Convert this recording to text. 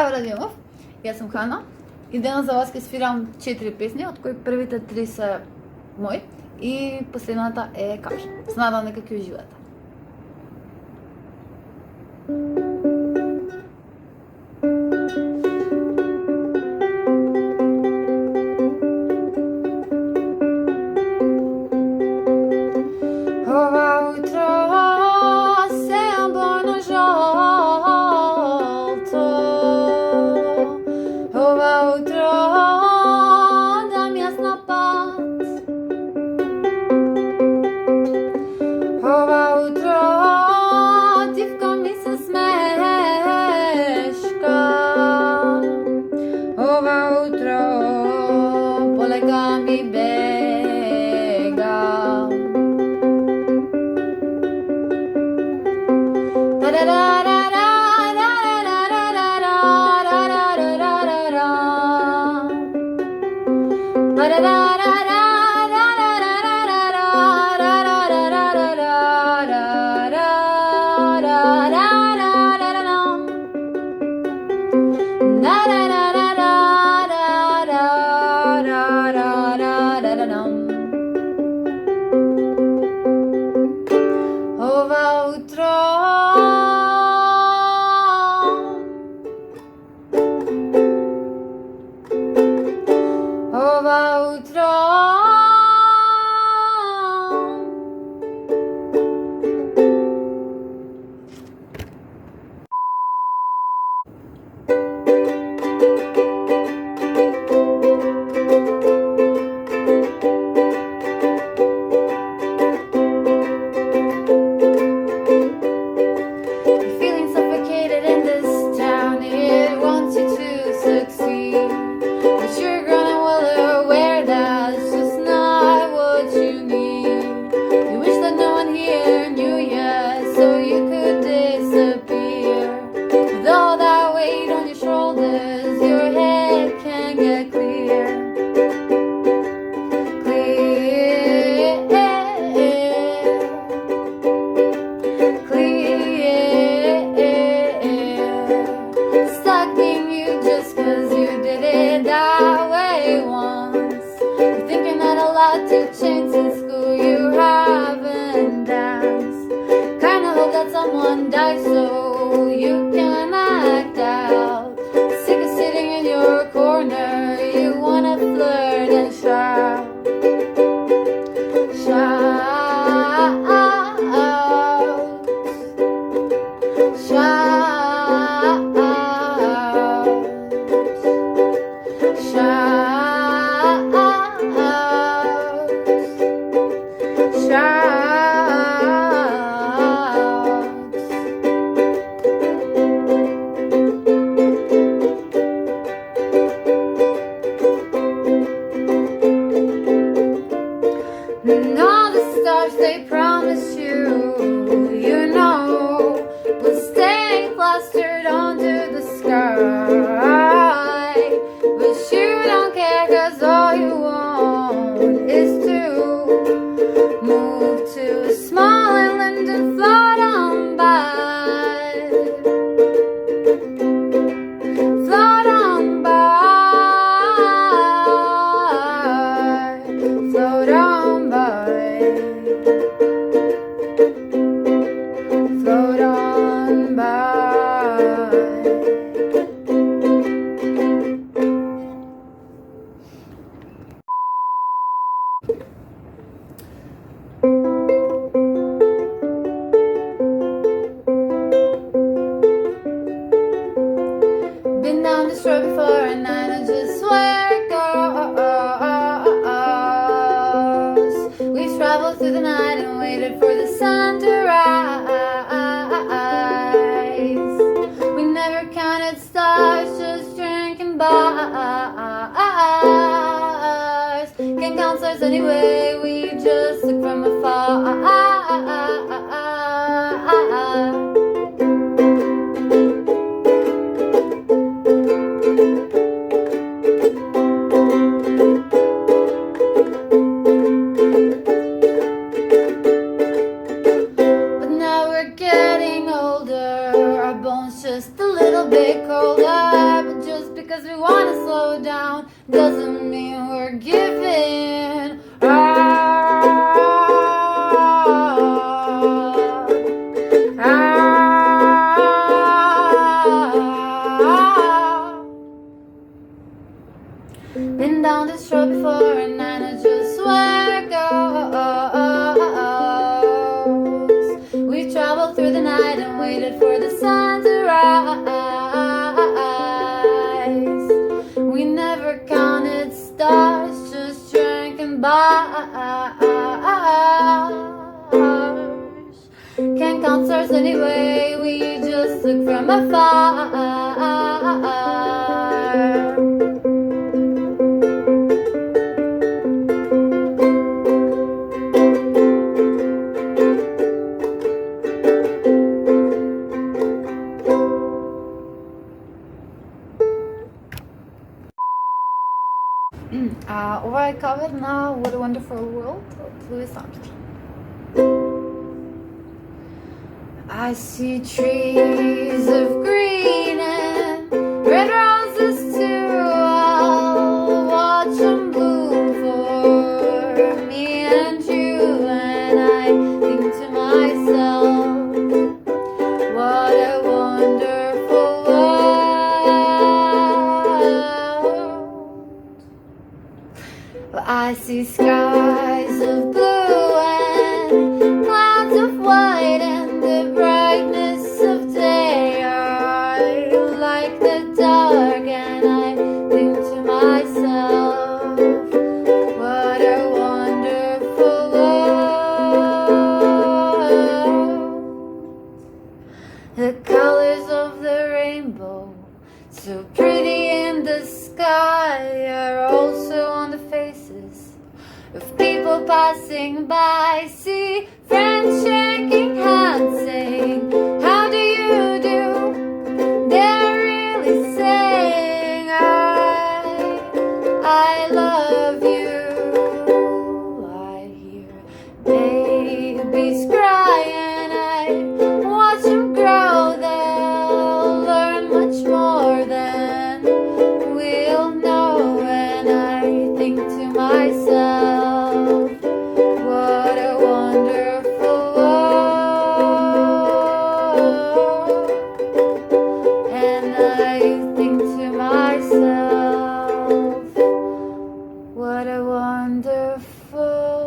Здраве, Радимов! Аз съм Хана и днес за вас свирам 4 песни, от които първите 3 са мои и последната е кавер. Се надам нека ги užивате. Someone dies so you can act out. Sick of sitting in your corner, you wanna flirt and shout. Shout, shout, shout, shout. And all the stars they promise you, you know, will stay plastered onto the sky. But you don't care, 'cause all you want is to move to a small island and float on by. Float on by. Float on by. Float on by. Been down this road before and I know just where it goes. We've traveled through the night and waited for the sun to rise. We never counted stars, just drinking bars. Can't count stars anyway, we just look from afar. just a little bit colder. slow down doesn't mean we're giving Been down this road before and I know just where it goes. We traveled through the night and waited for the sun to rise. We never counted stars, just drinking bars. Can't count stars anyway, we just look from afar. Or I covered now What a Wonderful World of Louis Armstrong. I see trees of green and red roses too. I'll watch them bloom for me and you. And I think to myself, what a wonderful world. I see skies of blue and clouds of white, and the brightness of day. I like the dark, and I think to myself, what a wonderful world. The colors of the rainbow, so pretty in the sky, are also on the faces of people passing by. See friends shaking hands, saying, how do you do? They're really saying, I love you. I hear babies cry and I watch them grow. They'll learn much more than we'll know. And I think to myself, what a wonderful world. And I think to myself, what a wonderful